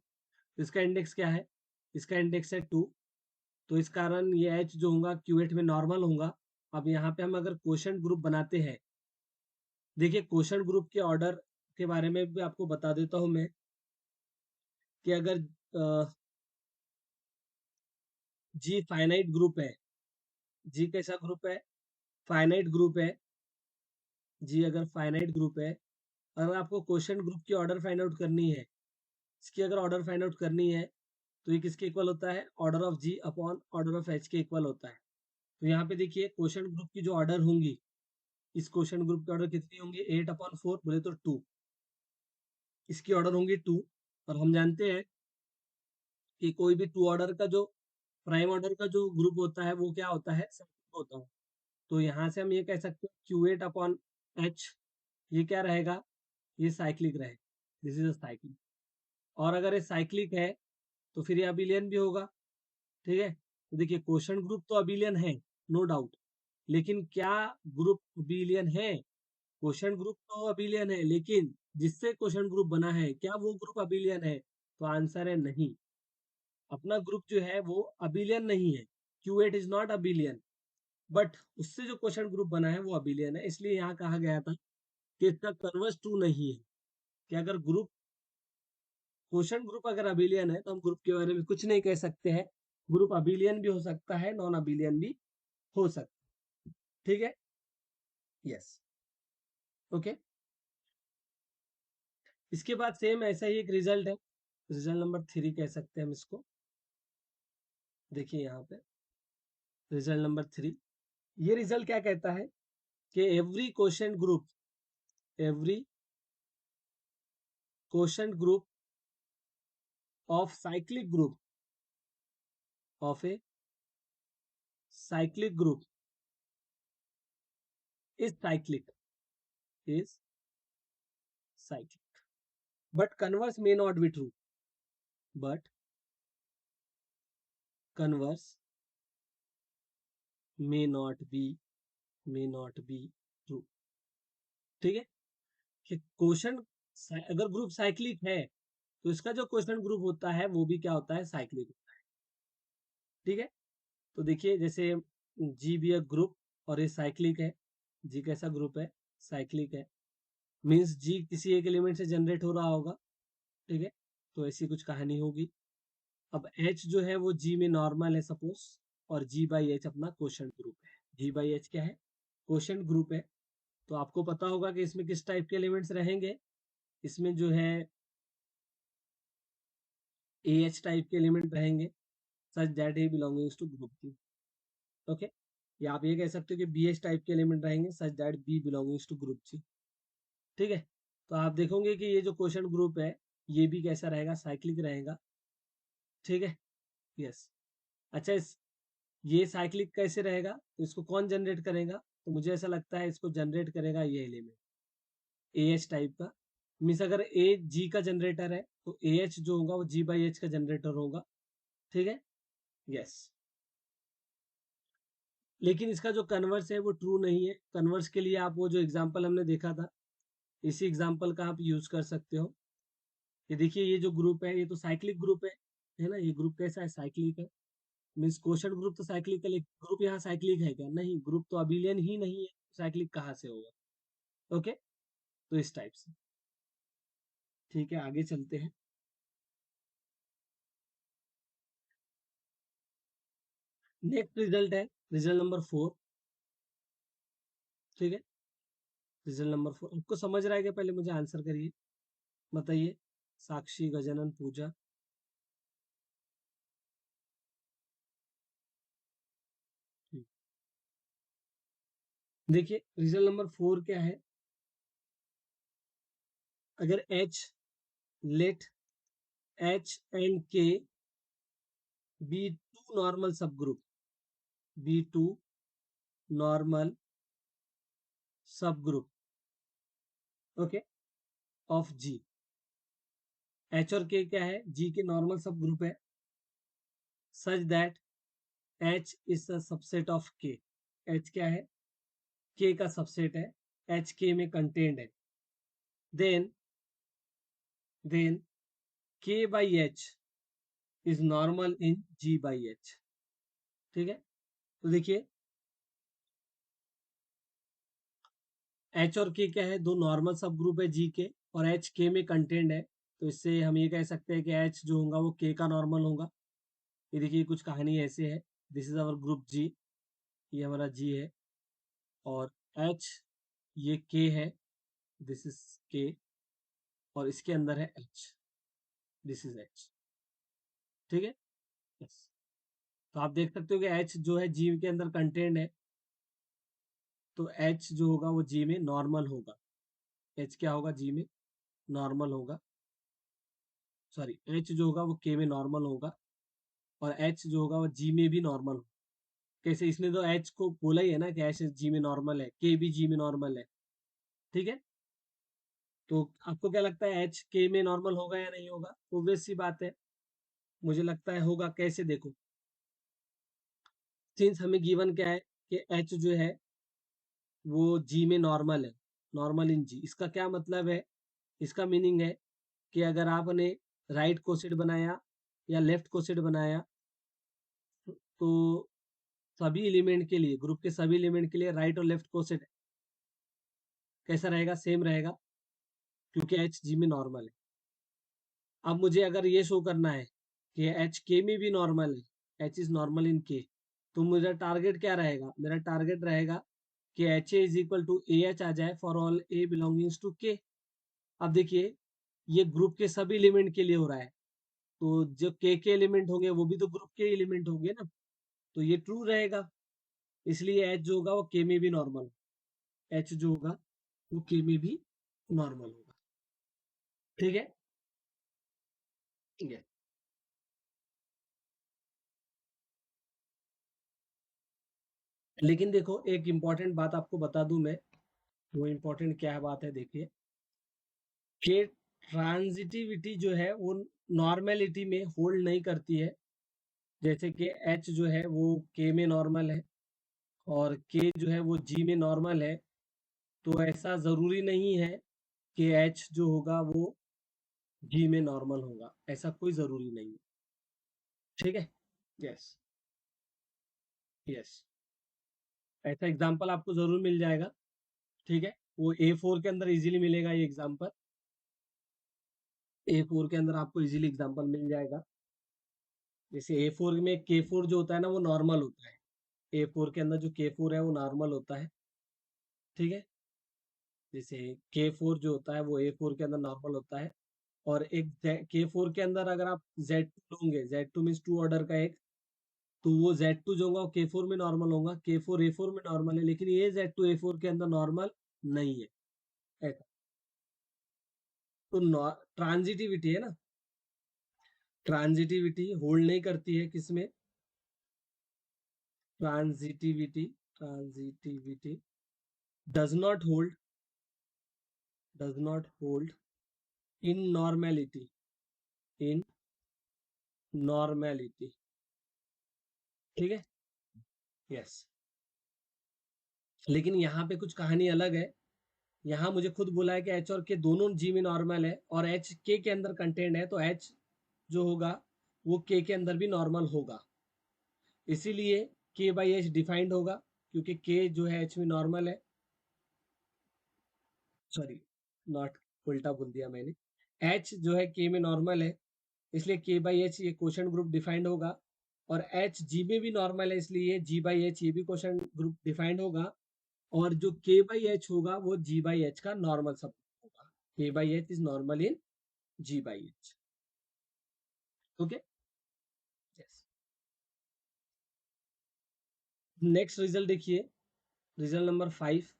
इसका इंडेक्स क्या है, इसका इंडेक्स है 2। तो इस कारण ये H जो होगा Q8 में नॉर्मल होगा। अब यहाँ पे हम अगर क्वेश्चन ग्रुप बनाते हैं, देखिए क्वेश्चन ग्रुप के ऑर्डर के बारे में भी आपको बता देता हूँ मैं, कि अगर जी फाइनाइट ग्रुप है, जी कैसा ग्रुप है, फाइनाइट ग्रुप है। जी अगर फाइनाइट ग्रुप है, अगर आपको क्वेश्चन ग्रुप की ऑर्डर फाइंड आउट करनी है, इसकी अगर ऑर्डर फाइंड आउट करनी है, तो ये किसके इक्वल होता है, order of G upon order of H के इक्वल होता है। तो यहाँ पे देखिए क्वेश्चन ग्रुप की जो ऑर्डर होंगी, इस क्वेश्चन ग्रुप की ऑर्डर कितनी होंगी, 8/4 बोले तो 2। इसकी ऑर्डर होंगी 2। और हम जानते हैं कि कोई भी 2 ऑर्डर का जो प्राइम ऑर्डर का जो ग्रुप होता है वो क्या होता है, साइक्लिक होता है। तो यहाँ से हम ये कह सकते हैं Q8/H ये क्या रहेगा, ये साइक्लिक रहेगा, दिस इज अ साइक्लिक। और अगर ये साइक्लिक है तो फिर ये अबिलियन भी होगा। ठीक है। तो देखिए क्वेश्चन ग्रुप तो अबिलियन है, नो डाउट। लेकिन क्या ग्रुप अबिलियन है, क्वेश्चन ग्रुप तो अबिलियन है, लेकिन जिससे क्वेश्चन ग्रुप बना है क्या वो ग्रुप अबिलियन है, तो आंसर है नहीं। अपना ग्रुप जो है वो अबिलियन नहीं है, Q8 is not abelian, but उससे जो क्वेश्चन ग्रुप बना है वो अबिलियन है। इसलिए यहाँ कहा गया था कि इसका कन्वर्स ट्रू नहीं है, कि अगर ग्रुप क्वेश्चन ग्रुप अगर अबिलियन है तो हम ग्रुप के बारे में कुछ नहीं कह सकते हैं। ग्रुप अबिलियन भी हो सकता है, नॉन अबिलियन भी हो सकता, ठीक है, यस, ओके। इसके बाद सेम ऐसा ही एक रिजल्ट है, रिजल्ट नंबर 3 कह सकते हैं हम इसको। देखिए यहाँ पे रिजल्ट नंबर 3, ये रिजल्ट क्या कहता है कि every question group of cyclic group of a cyclic group is cyclic is cyclic but converse may not be true, but converse may not be true, ठीक है। कि क्वेश्चन अगर ग्रुप साइक्लिक है तो इसका जो क्वेश्चन ग्रुप होता है वो भी क्या होता है, साइक्लिक होता है, ठीक है। तो देखिए जैसे जी भी एक ग्रुप और ये साइक्लिक है, जी कैसा ग्रुप है, साइक्लिक है, मीन्स जी किसी एक एलिमेंट से जनरेट हो रहा होगा, ठीक है। तो ऐसी कुछ कहानी होगी। अब एच जो है वो जी में नॉर्मल है सपोज, और जी बाई एच अपना क्वेश्चन ग्रुप है। जी बाई एच क्या है, क्वेश्चन ग्रुप है। तो आपको पता होगा कि इसमें किस टाइप के एलिमेंट्स रहेंगे, इसमें जो है ए एच टाइप के एलिमेंट रहेंगे, such that a belongings to group G, okay. या आप ये कह सकते हो कि बी एच टाइप के एलिमेंट रहेंगे, such that b belongings to group G, ठीक है। तो आप देखोगे कि ये जो क्वेश्चन ग्रुप है ये भी कैसा रहेगा, साइक्लिक रहेगा, ठीक है, यस। अच्छा ये साइक्लिक कैसे रहेगा, तो इसको कौन जनरेट करेगा, तो मुझे ऐसा लगता है इसको जनरेट करेगा ये एलिमेंट ए एच टाइप का। मीन्स अगर ए जी का जनरेटर है तो ए एच जो होगा वो जी बाई एच का जनरेटर होगा, ठीक है, यस। लेकिन इसका जो कन्वर्स है वो ट्रू नहीं है। कन्वर्स के लिए आप वो जो एग्जांपल हमने देखा था, इसी एग्जांपल का आप यूज कर सकते हो। ये देखिए ये जो ग्रुप है ये तो साइक्लिक ग्रुप है ना, ये ग्रुप कैसा है, साइक्लिक है। मीन्स क्वेश्चन ग्रुप तो साइक्लिकल, ग्रुप यहाँ साइक्लिक है क्या, नहीं, ग्रुप तो अबिलियन ही नहीं है, साइक्लिक कहाँ से होगा, ओके। तो इस टाइप से, ठीक है, आगे चलते हैं। नेक्स्ट रिजल्ट है रिजल्ट नंबर 4, ठीक है। रिजल्ट नंबर 4 आपको समझ रहा है कि पहले मुझे आंसर करिए, बताइए। साक्षी, गजानन, पूजा, ठीक। देखिए रिजल्ट नंबर 4 क्या है, अगर H, let H and K be two normal सब ग्रुप, बी टू नॉर्मल सब group, okay, of G. H और के क्या है, जी के नॉर्मल सब ग्रुप है, such that H is the subset of के। एच क्या है, के का सबसेट है, एच के में कंटेंट है, then then K by H is normal in G by H, ठीक है। तो देखिए एच और के क्या है, दो नॉर्मल सब ग्रुप है जी के, और एच के में कंटेंट है। तो इससे हम ये कह सकते हैं कि एच जो होगा वो के का नॉर्मल होगा। ये देखिए कुछ कहानी ऐसे है, दिस इज अवर ग्रुप जी, ये हमारा जी है, और एच ये के है, दिस इज के, और इसके अंदर है एच, दिस इज एच, ठीक है, यस। तो आप देख सकते हो कि एच जो है जी के अंदर कंटेंट है, तो एच जो होगा वो जी में नॉर्मल होगा, एच क्या होगा, जी में नॉर्मल होगा, सॉरी एच जो होगा वो के में नॉर्मल होगा, और एच जो होगा वो जी में भी नॉर्मल होगा। कैसे, इसने तो एच को बोला ही है ना कि एच जी में नॉर्मल है, के भी जी में नॉर्मल है, ठीक है। तो आपको क्या लगता है एच के में नॉर्मल होगा या नहीं होगा, ऑब्वियस सी बात है, मुझे लगता है होगा। कैसे, देखो, सिंस हमें गिवन क्या है कि एच जो है वो जी में नॉर्मल है, नॉर्मल इन जी, इसका क्या मतलब है, इसका मीनिंग है कि अगर आपने राइट कोसेट बनाया या लेफ्ट कोसेट बनाया तो सभी एलिमेंट के लिए, ग्रुप के सभी एलिमेंट के लिए राइट और लेफ्ट कोसेट कैसा रहेगा, सेम रहेगा, क्योंकि एच जी में नॉर्मल है। अब मुझे अगर ये शो करना है कि एच के में भी नॉर्मल है, एच इज नॉर्मल इन के, तो मेरा टारगेट क्या रहेगा, मेरा टारगेट रहेगा कि H a is equal to a H आ जाए for all a belongings to K. अब देखिए ये ग्रुप के सभी एलिमेंट के लिए हो रहा है, तो जो के एलिमेंट होंगे वो भी तो ग्रुप के एलिमेंट होंगे ना, तो ये ट्रू रहेगा। इसलिए एच जो होगा वो के में भी नॉर्मल, एच जो होगा वो के में भी नॉर्मल होगा। ठीक है, ठीक है। लेकिन देखो एक इंपॉर्टेंट बात आपको बता दूं मैं, वो इंपॉर्टेंट क्या बात है देखिए, कि ट्रांजिटिविटी जो है वो नॉर्मेलिटी में होल्ड नहीं करती है। जैसे कि एच जो है वो के में नॉर्मल है और के जो है वो जी में नॉर्मल है, तो ऐसा जरूरी नहीं है कि एच जो होगा वो जी में नॉर्मल होगा, ऐसा कोई जरूरी नहीं है। ठीक है, यस, यस, ऐसा एग्जाम्पल आपको जरूर मिल जाएगा। ठीक है, वो A4 के अंदर इजीली मिलेगा ये एग्जाम्पल, A4 के अंदर आपको इजीली एग्जाम्पल मिल जाएगा। जैसे A4 में K4 जो होता है ना वो नॉर्मल होता है, A4 के अंदर जो K4 है वो नॉर्मल होता है। ठीक है, जैसे K4 जो होता है वो A4 के अंदर नॉर्मल होता है। और एक K4 के अंदर अगर आप Z2 लोगे, Z2 मीन्स टू ऑर्डर का एक, तो वो Z2 जो होगा वो K4 में नॉर्मल होगा, K4 A4 में नॉर्मल है, लेकिन ये Z2 A4 के अंदर नॉर्मल नहीं है। ऐसा तो ट्रांजिटिविटी है ना, ट्रांजिटिविटी होल्ड नहीं करती है किसमें, transitivity, transitivity does not hold, does not hold in normality, in normality. ठीक है, यस। लेकिन यहाँ पे कुछ कहानी अलग है, यहाँ मुझे खुद बोला है कि एच और के दोनों जी में नॉर्मल है और एच के अंदर कंटेंट है, तो एच जो होगा वो के अंदर भी नॉर्मल होगा। इसीलिए के बाई एच डिफाइंड होगा, क्योंकि के जो है एच में नॉर्मल है, सॉरी नॉट, उल्टा बोल दिया मैंने, एच जो है के में नॉर्मल है, इसलिए के बाई एच ये क्वेश्चन ग्रुप डिफाइंड होगा। और एच जी में भी नॉर्मल है, इसलिए जी बाई एच ये भी क्वेश्चन ग्रुप डिफाइंड होगा। और जो के बाई एच होगा वो जी बाई एच का नॉर्मल सब होगा, K by H is normal in G by H. Okay, yes. Next result देखिए, रिजल्ट नंबर 5।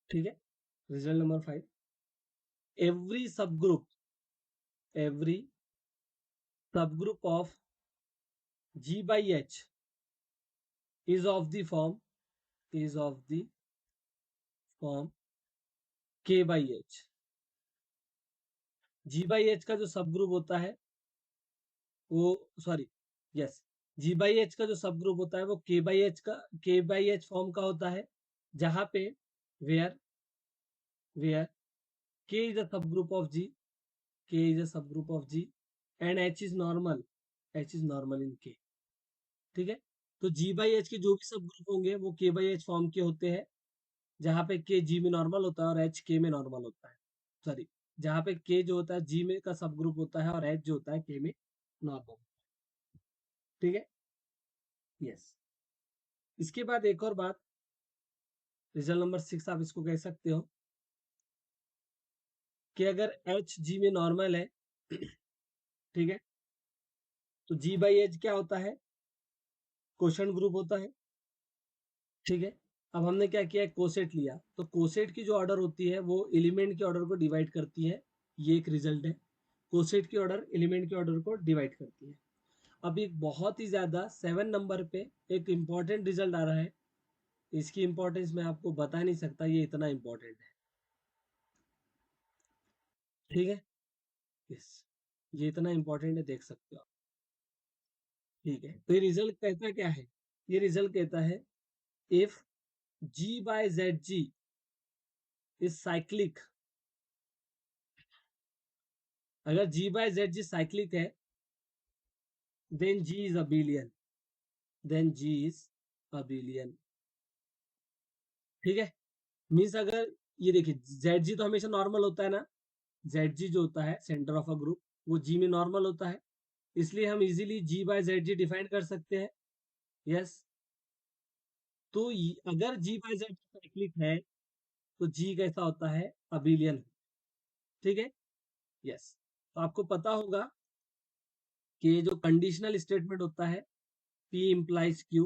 ठीक है, result number 5, every subgroup, every सब group of G by H is of the form, is of the form k by h। g by h का जो सब group होता है वो, sorry, yes, g by h का जो सब ग्रुप होता है वो k by h फॉर्म का होता है, जहां पे where, where k is a subgroup of g, k is a subgroup of g and h is normal, h is normal in k। ठीक है, तो g by h के जो भी सब ग्रुप होंगे वो k by h फॉर्म के होते हैं, जहाँ पे के जी में नॉर्मल होता है और एच के में नॉर्मल होता है, सॉरी, जहाँ पे के जो होता है जी में का सब ग्रुप होता है और एच जो होता है के में नॉर्मल। ठीक है, यस। इसके बाद एक और बात, रिजल्ट नंबर 6 आप इसको कह सकते हो, कि अगर एच जी में नॉर्मल है ठीक है, तो जी बाई एच क्या होता है, क्वोशंट ग्रुप होता है। ठीक है, अब हमने क्या किया, कोसेट लिया, तो कोसेट की जो ऑर्डर होती है वो एलिमेंट के ऑर्डर को डिवाइड करती है, ये एक रिजल्ट है, कोसेट की ऑर्डर एलिमेंट के ऑर्डर को डिवाइड करती है। अब एक बहुत ही ज्यादा 7 नंबर पे एक इंपॉर्टेंट रिजल्ट आ रहा है, इसकी इंपॉर्टेंस मैं आपको बता नहीं सकता, ये इतना इंपॉर्टेंट है। ठीक है, यस, ये इतना इंपॉर्टेंट है, देख सकते हो आप। ठीक है, तो ये रिजल्ट कहता क्या है, ये रिजल्ट कहता है, if G by Z G is cyclic, अगर G by Z G cyclic है, then G is abelian, then G is abelian. ठीक है, मीन्स अगर, ये देखिए जेड जी तो हमेशा नॉर्मल होता है ना, जेड जी जो होता है सेंटर ऑफ अ ग्रुप, वो जी में नॉर्मल होता है, इसलिए हम easily ji by Z ji define कर सकते हैं। यस, तो अगर जी बाय जेड साइक्लिक है तो जी कैसा होता है, अबिलियन। ठीक है। यस, तो आपको पता होगा कि जो कंडीशनल स्टेटमेंट होता है P इम्प्लाइज Q,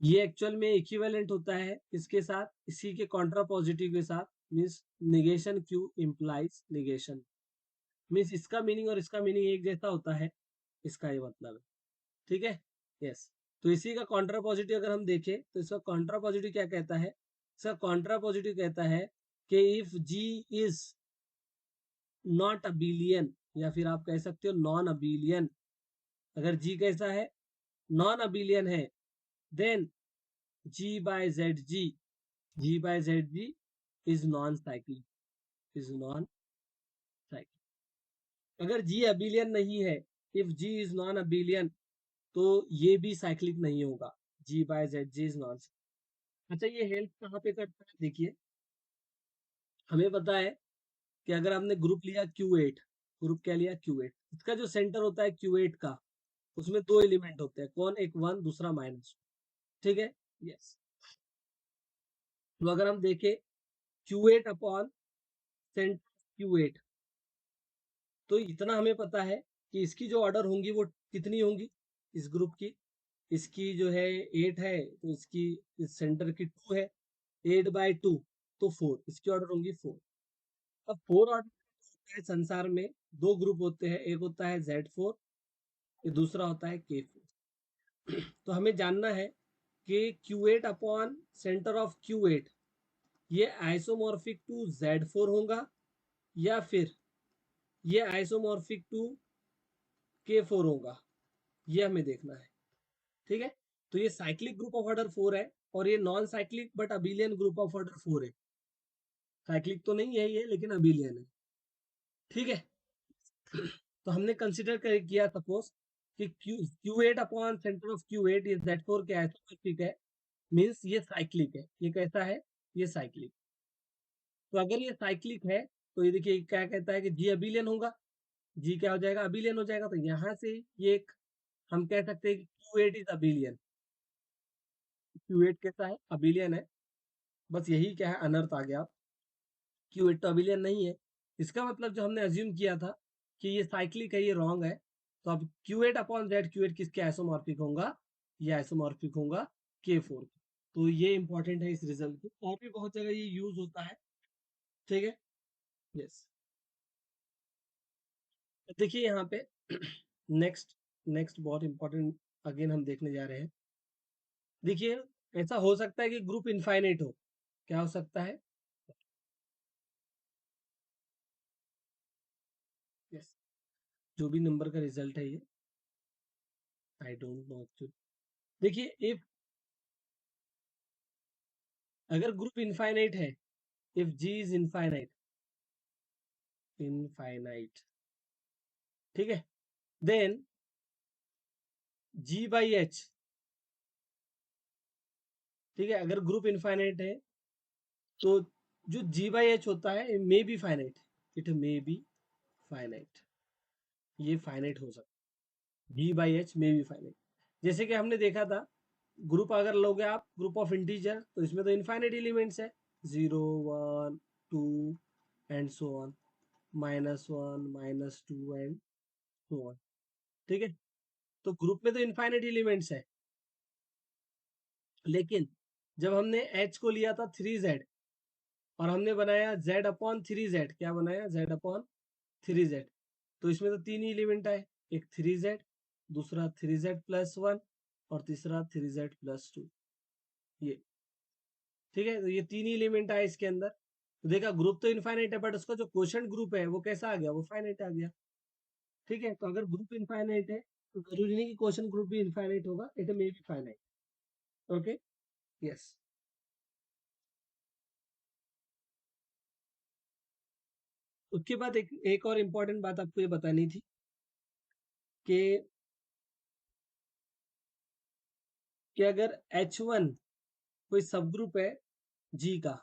ये एक्चुअल में इक्विवेलेंट होता है इसके साथ, इसी के कॉन्ट्रा पॉजिटिव के साथ, means negation Q implies negation, means इसका मीनिंग और इसका मीनिंग एक जैसा होता है, इसका ये मतलब है। ठीक है। यस, तो इसी का कॉन्ट्रा पॉजिटिव अगर हम देखें तो इसका कॉन्ट्रा पॉजिटिव क्या कहता है, इसका कॉन्ट्रा पॉजिटिव कहता है कि if G is not abelian, या फिर आप कह सकते हो नॉन अबिलियन, अगर जी कैसा है, नॉन अबिलियन है, then G by Z G, G by Z G is non cyclic, is non cyclic. अगर जी अबिलियन नहीं है, if G is non abelian, तो ये भी साइक्लिक नहीं होगा, G by Z G is non. अच्छा, ये हेल्प कहाँ पे करता है, देखिए हमें पता है कि अगर हमने ग्रुप लिया Q8, ग्रुप क्या लिया Q8, इसका जो सेंटर होता है Q8 का, उसमें दो एलिमेंट होते हैं, कौन, एक 1 दूसरा -1। ठीक है। यस, तो अगर हम देखें Q8 अपॉन सेंटर Q8, तो इतना हमें पता है कि इसकी जो ऑर्डर होंगी वो कितनी होंगी, इस ग्रुप की, इसकी जो है 8 है, तो इसकी इस सेंटर की 2 है, 8/2, तो 4, इसकी ऑर्डर होंगी 4। अब 4 ऑर्डर है संसार में, दो ग्रुप होते हैं, एक होता है Z4, ये दूसरा होता है K4। तो हमें जानना है कि Q8 upon centre of Q8 ये आइसोमॉर्फिक टू Z4 होगा, या फिर ये आइसोमॉर्फिक टू K4 होगा, ये हमें देखना है। ठीक है, तो ये साइक्लिक ग्रुप ऑफ ऑर्डर 4 है, और ये non cyclic but abelian group of order 4 है। साइक्लिक तो नहीं है ये, लेकिन अबिलियन है। ठीक है। तो हमने कंसिडर कर किया सपोज कि Q8 upon centre of Q8 ये Z4 के आइसोमॉर्फिक है, मींस ये साइक्लिक है। ये कैसा है, ये साइक्लिक। तो अगर ये साइक्लिक है, तो ये देखिए क्या कहता है कि जी अबिलियन होगा, जी क्या हो जाएगा, अबिलियन हो जाएगा। तो यहाँ से ये एक हम कह सकते हैं कि Q8 इज अबिलियन। Q8 कैसा है, अबिलियन है। बस यही क्या है, अनर्थ आ गया, Q8 तो अबिलियन नहीं है। इसका मतलब जो हमने अज्यूम किया था कि ये साइक्लिक है, ये रॉन्ग है। तो अब Q8 अपॉन जेड, Q8 किसके आइसोमॉर्फिक होगा, ये आइसोमॉर्फिक होगा K4। तो ये इंपॉर्टेंट है इस रिजल्ट की, और भी बहुत जगह ये यूज होता है। ठीक है। यस, देखिए यहाँ पे नेक्स्ट, नेक्स्ट बहुत इंपॉर्टेंट अगेन हम देखने जा रहे हैं। देखिए, ऐसा हो सकता है कि ग्रुप इनफाइनाइट हो, क्या हो सकता है, यस, जो भी नंबर का रिजल्ट है ये, आई डोंट नो एक्चुअली। देखिए, इफ अगर ग्रुप इनफाइनाइट है, if G is infinite, infinite, ठीक है, देन जी बाई एच, ठीक है, अगर ग्रुप इनफाइनाइट है तो जो जी बाई एच होता है may be finite, it may be finite, ये फाइनाइट हो सकता है, G by H may be finite. जैसे कि हमने देखा था, ग्रुप अगर लोगे आप, ग्रुप ऑफ इंटीजर, तो इसमें तो इनफाइनाइट एलिमेंट्स है, 0 1 2 and so on, -1 -2 and so on. ठीक है, तो ग्रुप में तो इनफाइनाइट एलिमेंट्स है, लेकिन जब हमने एच को लिया था 3Z, और हमने बनाया Z अपॉन 3Z, क्या बनाया, Z अपॉन 3Z, तो इसमें तो तीन ही एलिमेंट आए, एक 3Z, दूसरा 3Z+1, और तीसरा 3Z+2, ये। ठीक है, तो ये तीन ही एलिमेंट आए इसके अंदर। तो देखा, ग्रुप तो इनफाइनाइट है, बट उसका जो क्वोशंट ग्रुप है वो कैसा आ गया, वो फाइनाइट आ गया। ठीक है, तो अगर ग्रुप इनफाइनाइट है तो जरूरी नहीं कि क्वोशंट ग्रुप भी इनफाइनाइट होगा, it may be finite. Okay. Yes, उसके बाद एक और इम्पोर्टेंट बात आपको ये बतानी थी कि अगर H1 कोई सब ग्रुप है G का,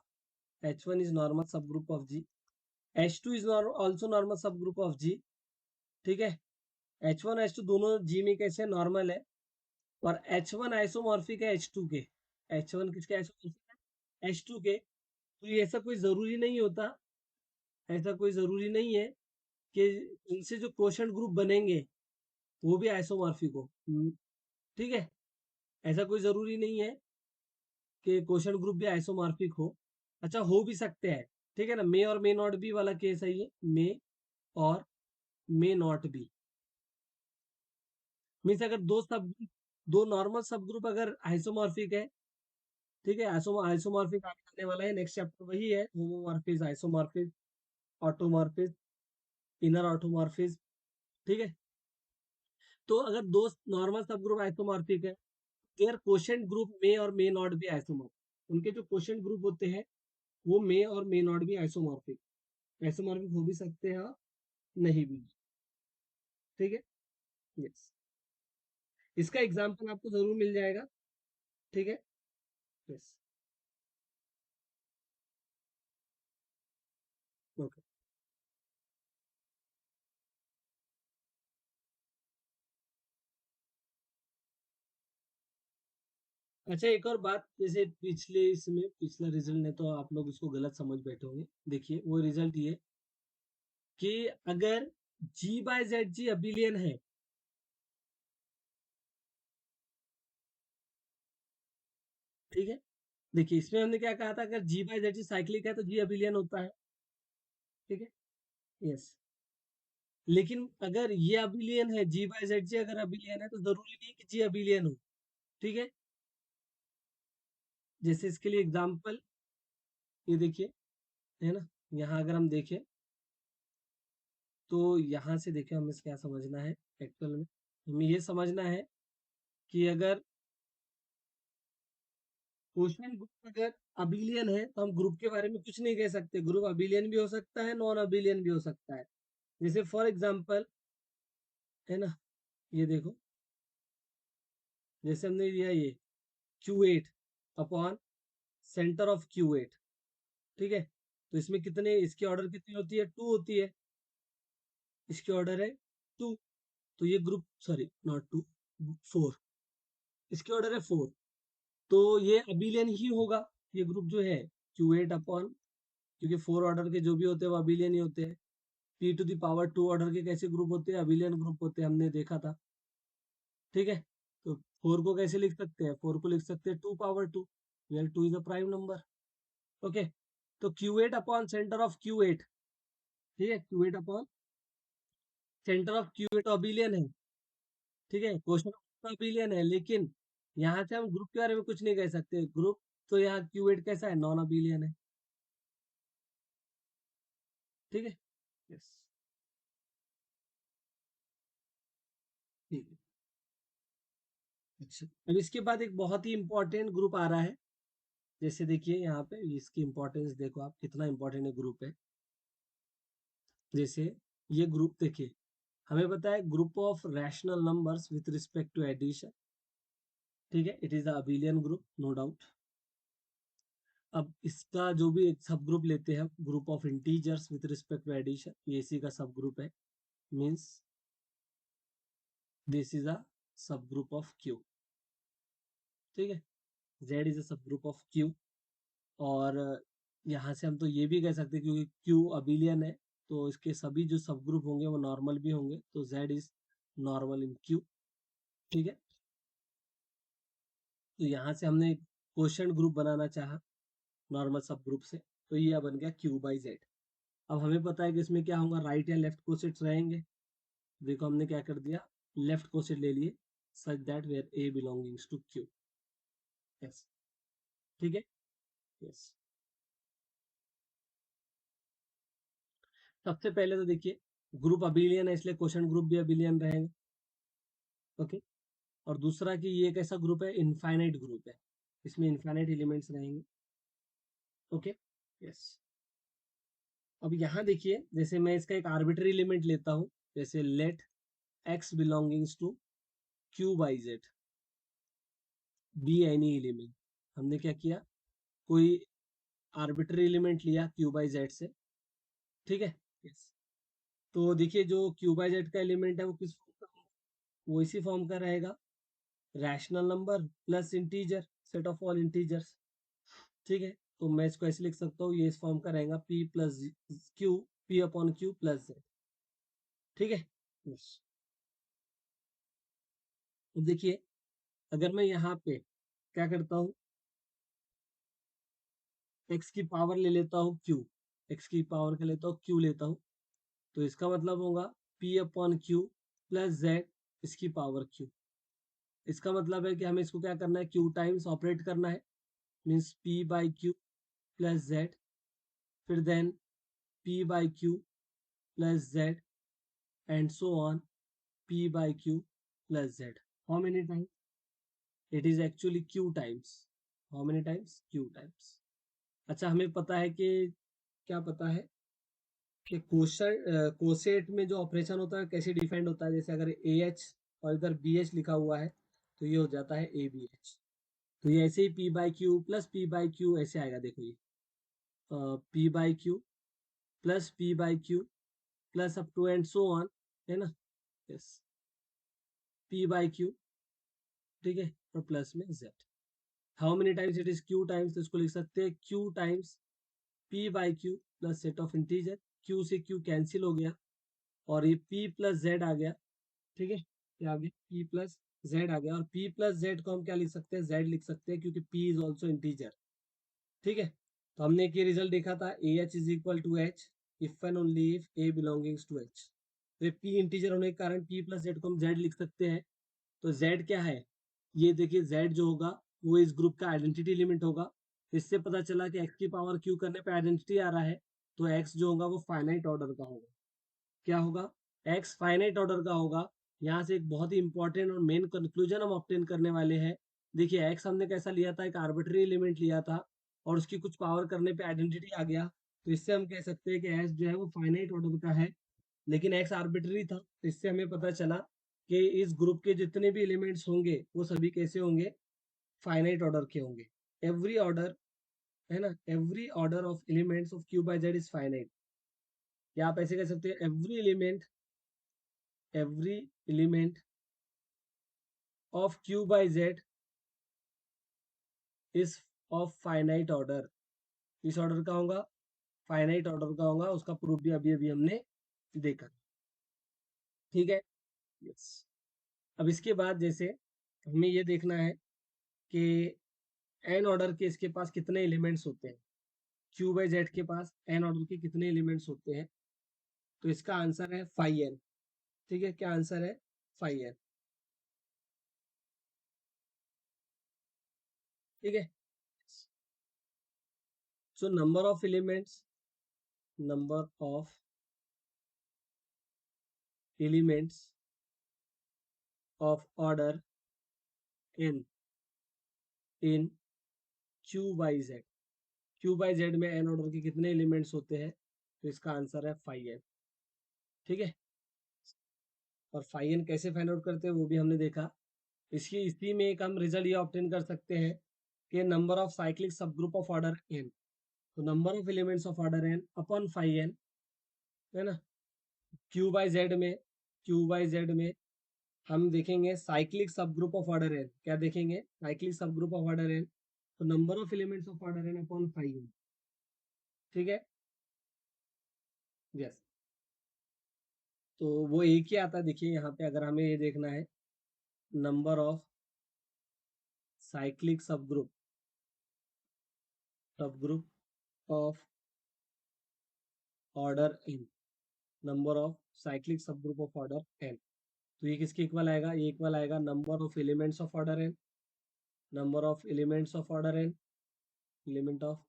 H1 is normal subgroup of G, H2 is also normal subgroup of G, ठीक है। H1 H2 दोनों जी में कैसे नॉर्मल है, और H1 आइसोमॉर्फिक है H2 के। H1 किसके आइसोमॉर्फिक है? H2 के। तो ये ऐसा कोई जरूरी नहीं होता, ऐसा कोई जरूरी नहीं है कि इनसे जो क्वोशंट ग्रुप बनेंगे वो भी आइसोमॉर्फिक हो। ठीक है, ऐसा कोई जरूरी नहीं है कि क्वोशंट ग्रुप भी आइसोमॉर्फिक हो। अच्छा, हो भी सकते हैं, ठीक है ना। मे और मे नॉट बी वाला केस है ये, मे और मे नॉट बी। मीन्स अगर दो नॉर्मल सब ग्रुप अगर आइसोमॉर्फिक है, ठीक है। आइसोमॉर्फिक आने वाला है नेक्स्ट चैप्टर, वही है homomorphism, isomorphism, automorphism, inner automorphism. ठीक है। तो अगर दो नॉर्मल सब ग्रुप आइसोमॉर्फिक है, देयर क्वोशंट ग्रुप मे और मे नॉट बी आइसोमॉर्फिक। उनके जो क्वोशंट ग्रुप होते हैं वो मे और may not be isomorphic, isomorphic हो भी सकते हैं और नहीं भी। ठीक है। यस, इसका एग्जाम्पल आपको जरूर मिल जाएगा। ठीक है। यस। ओके। अच्छा, एक और बात, जैसे पिछले इसमें पिछला रिजल्ट ने तो आप लोग इसको गलत समझ बैठे होंगे। देखिए वो रिजल्ट ये कि अगर G by Z ji abelian है, ठीक है। देखिए इसमें हमने क्या कहा था, अगर G by Z G cyclic है तो जी अबिलियन होता है। ठीक है। यस। लेकिन अगर ये अबिलियन है, जी बाय जेड जी अगर अबिलियन है तो जरूरी नहीं कि जी अबिलियन हो। ठीक है। जैसे इसके लिए एग्जाम्पल ये देखिए, है ना। यहाँ अगर हम देखें तो यहाँ से देखिए हमें क्या समझना है। एक्चुअल में हमें ये समझना है कि अगर क्वेश्चन ग्रुप अगर अबिलियन है तो हम ग्रुप के बारे में कुछ नहीं कह सकते। ग्रुप अबिलियन भी हो सकता है, नॉन अबिलियन भी हो सकता है। जैसे फॉर एग्जांपल, है ना, ये देखो, जैसे हमने लिया ये Q8 upon centre of Q8। ठीक है। तो इसमें कितने, इसकी ऑर्डर कितनी होती है? 2 होती है। इसकी ऑर्डर है 2। तो ये ग्रुप, सॉरी नॉट 2, 4। इसकी ऑर्डर है 4। तो ये अबिलियन ही होगा, ये ग्रुप जो है Q8 अपॉन, क्योंकि 4 ऑर्डर के जो भी होते हैं वो अबिलियन ही होते हैं। P⁻² ऑर्डर के कैसे ग्रुप होते हैं? अबिलियन ग्रुप होते हैं, हमने देखा था। ठीक है। तो 4 को कैसे लिख सकते हैं? 4 को लिख सकते हैं 2 power 2, where 2 is a prime number. Okay. तो Q8 upon centre of Q8, ठीक है, Q8 upon centre of Q8 abelian है। ठीक है, क्वेश्चन अबिलियन है, लेकिन यहाँ से हम ग्रुप के बारे में कुछ नहीं कह सकते। ग्रुप तो यहाँ Q8 कैसा है? नॉन अबिलियन है। ठीक है। यस। ठीक है। अच्छा, अब इसके बाद एक बहुत ही इंपॉर्टेंट ग्रुप आ रहा है। जैसे देखिए यहाँ पे इसकी इंपॉर्टेंस देखो आप, कितना इंपॉर्टेंट ग्रुप है। जैसे ये ग्रुप देखिए, हमें पता है group of rational numbers with respect to addition. ठीक है, it is the abelian group, no doubt. अब इसका जो भी एक सब ग्रुप लेते हैं, group of integers with respect to addition, ये इसी का सब ग्रुप है। मीन्स दिस इज अ सब ग्रुप ऑफ क्यू। ठीक है, जेड इज अ सब ग्रुप ऑफ क्यू। और यहाँ से हम तो ये भी कह सकते हैं, क्योंकि क्यू अबिलियन है तो इसके सभी जो सब ग्रुप होंगे वो नॉर्मल भी होंगे, तो Z is normal in Q. ठीक है। तो यहाँ से हमने क्वोशंट ग्रुप बनाना चाहा नॉर्मल सब ग्रुप से, तो ये बन गया क्यू बाई जेड। अब हमें पता है कि इसमें क्या होगा, राइट या लेफ्ट कोसेट्स रहेंगे। देखो हमने क्या कर दिया, लेफ्ट कोसेट ले लिए, such that where a belongings to Q. Yes. ठीक है। यस। सबसे पहले तो देखिए, ग्रुप अबिलियन है इसलिए क्वोशंट ग्रुप भी अबिलियन रहेंगे। ओके। और दूसरा कि ये कैसा ग्रुप है? इनफाइनाइट ग्रुप है, इसमें इनफाइनाइट एलिमेंट्स रहेंगे। ओके। यस। अब यहाँ देखिए, जैसे मैं इसका एक आर्बिट्री एलिमेंट लेता हूँ, जैसे let x belongings to q by Z be any element. हमने क्या किया, कोई आर्बिट्री एलिमेंट लिया q बाई जेड से। ठीक है। यस। तो देखिए जो क्यू बाई जेड का एलिमेंट है वो किस फॉर्म का, वो इसी फॉर्म का रहेगा, rational number plus integer, set of all integers. ठीक है, तो मैं इसको ऐसे लिख सकता हूँ, ये इस फॉर्म का रहेगा p plus Q, p upon Q plus Z. ठीक है, yes। तो देखिए अगर मैं यहाँ पे क्या करता हूँ, x की पावर ले लेता हूँ q, x की पावर का लेता हूँ q लेता हूँ, तो इसका मतलब होगा p upon Q plus Z इसकी पावर q। इसका मतलब है कि हमें इसको क्या करना है, q टाइम्स ऑपरेट करना है, means p by Q plus Z, फिर then p by Q plus Z and so on p by q plus z. How many times? It is actually q times. How many times? Q times. अच्छा, हमें पता है कि क्या पता है कि कोसेट में जो ऑपरेशन होता है कैसे डिफाइंड होता है, जैसे अगर ए एच और इधर बी एच लिखा हुआ है तो ये हो जाता है ए बी एच। तो ये ऐसे ही P by Q plus P by Q ऐसे आएगा, देखो ये P by Q plus P by Q plus up to and so on, है ना, यस, पी बाई क्यू, ठीक है, और प्लस में Z. How many times it is Q times, तो इसको लिख सकते हैं Q times P by Q plus set of integer, Q से क्यू कैंसिल हो गया और ये पी प्लस जेड आ गया। ठीक है, क्या आ गया, पी प्लस जेड आ गया, और पी प्लस जेड को हम क्या लिख सकते हैं, जेड लिख सकते हैं, क्योंकि पी इज ऑल्सो इंटीजर। ठीक है, तो हमने एक ये रिजल्ट देखा था, a H is equal to H if and only if a belongings to H. तो पी इंटीजर होने के कारण पी प्लस जेड को हम जेड लिख सकते हैं। तो z क्या है, ये देखिए z जो होगा वो इस ग्रुप का आइडेंटिटी एलिमेंट होगा। इससे पता चला कि x की पावर q करने पे आइडेंटिटी आ रहा है, तो x जो होगा वो फाइनाइट ऑर्डर का होगा। क्या होगा, x फाइनाइट ऑर्डर का होगा। यहाँ से एक बहुत ही इंपॉर्टेंट और मेन कंक्लूजन हम ऑब्टेन करने वाले हैं। देखिए x हमने कैसा लिया था, एक आर्बिट्री एलिमेंट लिया था और उसकी कुछ पावर करने पे आइडेंटिटी आ गया, तो इससे हम कह सकते हैं कि x जो है वो फाइनाइट ऑर्डर का है। लेकिन एक्स आर्बिट्री था, तो इससे हमें पता चला कि इस ग्रुप के जितने भी एलिमेंट्स होंगे वो सभी कैसे होंगे, फाइनाइट ऑर्डर के होंगे। एवरी ऑर्डर, है ना, every order of elements of Q by Z is finite. या आप ऐसे कह सकते हैं every element of Q by Z is of finite order. इस ऑर्डर का होगा, फाइनाइट ऑर्डर का होगा, उसका प्रूफ भी अभी अभी हमने देखा। ठीक है, यस। अब इसके बाद जैसे हमें ये देखना है कि एन ऑर्डर के इसके पास कितने एलिमेंट्स होते हैं, क्यू बाई जेड के पास एन ऑर्डर के कितने एलिमेंट्स होते हैं, तो इसका आंसर है फाइव एन। ठीक है, क्या आंसर है, फाइव एन। ठीक है, so number of elements of order n in Q by Z, Q by Z में एन ऑर्डर के कितने एलिमेंट्स होते हैं, तो इसका आंसर है फाइव एन। ठीक है, और फाइव एन कैसे फाइंड आउट करते हैं वो भी हमने देखा। इसी में एक हम रिजल्ट ये ऑब्टेन कर सकते हैं कि नंबर ऑफ साइक्लिक सब ग्रुप ऑफ ऑर्डर एन, तो number of elements of order n upon five n, है ना, क्यू बाई जेड में, क्यू बाई जेड में हम देखेंगे साइक्लिक सब ग्रुप ऑफ ऑर्डर एन, क्या देखेंगे, साइक्लिक सब ग्रुप ऑफ ऑर्डर एन, तो number of elements of order n upon five n. ठीक है, यस। तो वो एक ही आता है, देखिए यहाँ पे अगर हमें ये देखना है, नंबर ऑफ साइक्लिक सब group of order n, number of cyclic सब ग्रुप ऑफ ऑर्डर एन, तो ये किसके इक्वल आएगा, ये इक्वल आएगा number of elements of order n, number of elements of order n, element of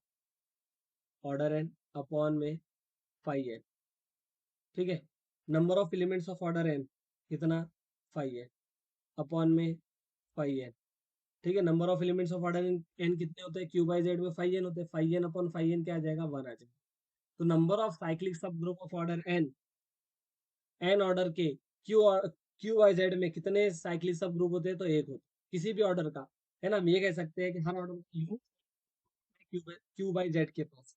order n upon में five n. ठीक है, number of elements of order n कितना, फाइव एन अपॉन में फाइव एन। ठीक है, number of elements of order N कितने होते हैं, क्यू बाई जेड में फाइव एन होते हैं, five n upon five n क्या आ जाएगा, वन आ जाएगा। तो नंबर ऑफ साइक्लिक सब group of order n, n order के क्यू क्यू वाई जेड में कितने साइक्लिक सब ग्रुप होते हैं, तो एक होते हैं किसी भी ऑर्डर का, है ना, हम ये कह सकते हैं कि हर order Q Q by Z के पास।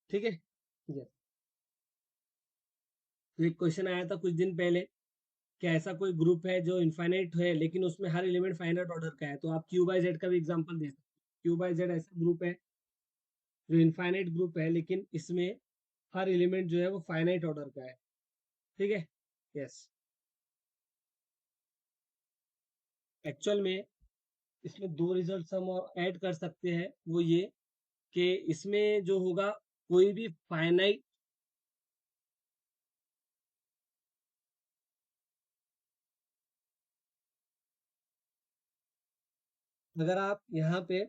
ठीक है, yes। तो एक क्वेश्चन आया था कुछ दिन पहले कि ऐसा कोई ग्रुप है जो इनफाइनाइट है लेकिन उसमें हर एलिमेंट फाइनाइट ऑर्डर का है, तो आप क्यू बाई जेड का भी एग्जांपल दे सकते हैं। क्यू बाई जेड ऐसा ग्रुप है जो इनफाइनाइट ग्रुप है लेकिन इसमें हर एलिमेंट जो है वो फाइनाइट ऑर्डर का है। ठीक है। यस। एक्चुअल में इसमें दो रिजल्ट हम और ऐड कर सकते हैं, वो ये कि इसमें जो होगा कोई भी फाइनाइट, अगर आप यहाँ पे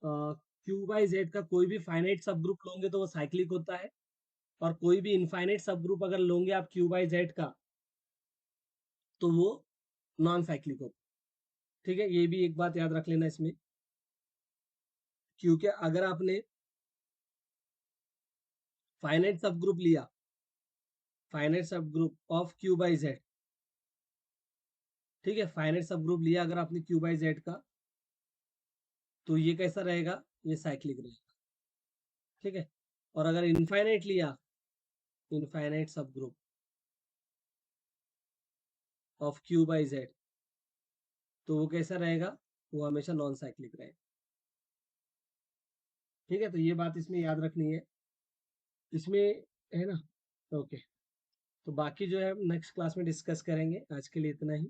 क्यू बाई जेड का कोई भी फाइनाइट सब ग्रुप लोगे तो वो साइक्लिक होता है, और कोई भी इनफाइनाइट सब ग्रुप अगर लोगे आप क्यू बाई जेड का तो वो नॉन साइक्लिक होता है। ठीक है, ये भी एक बात याद रख लेना इसमें, क्योंकि अगर आपने फाइनाइट सब ग्रुप लिया, फाइनाइट सब group of Q by Z, ठीक है, फाइनाइट सब ग्रुप लिया अगर आपने क्यू बाई जेड का, तो ये कैसा रहेगा, ये साइक्लिक रहेगा। ठीक है। और अगर इनफाइनाइट लिया, इनफाइनाइट सब group of Q by Z, तो वो कैसा रहेगा, वो हमेशा नॉन साइक्लिक रहेगा। ठीक है, तो ये बात इसमें याद रखनी है इसमें, है ना। ओके। तो बाकी जो है नेक्स्ट क्लास में डिस्कस करेंगे, आज के लिए इतना ही।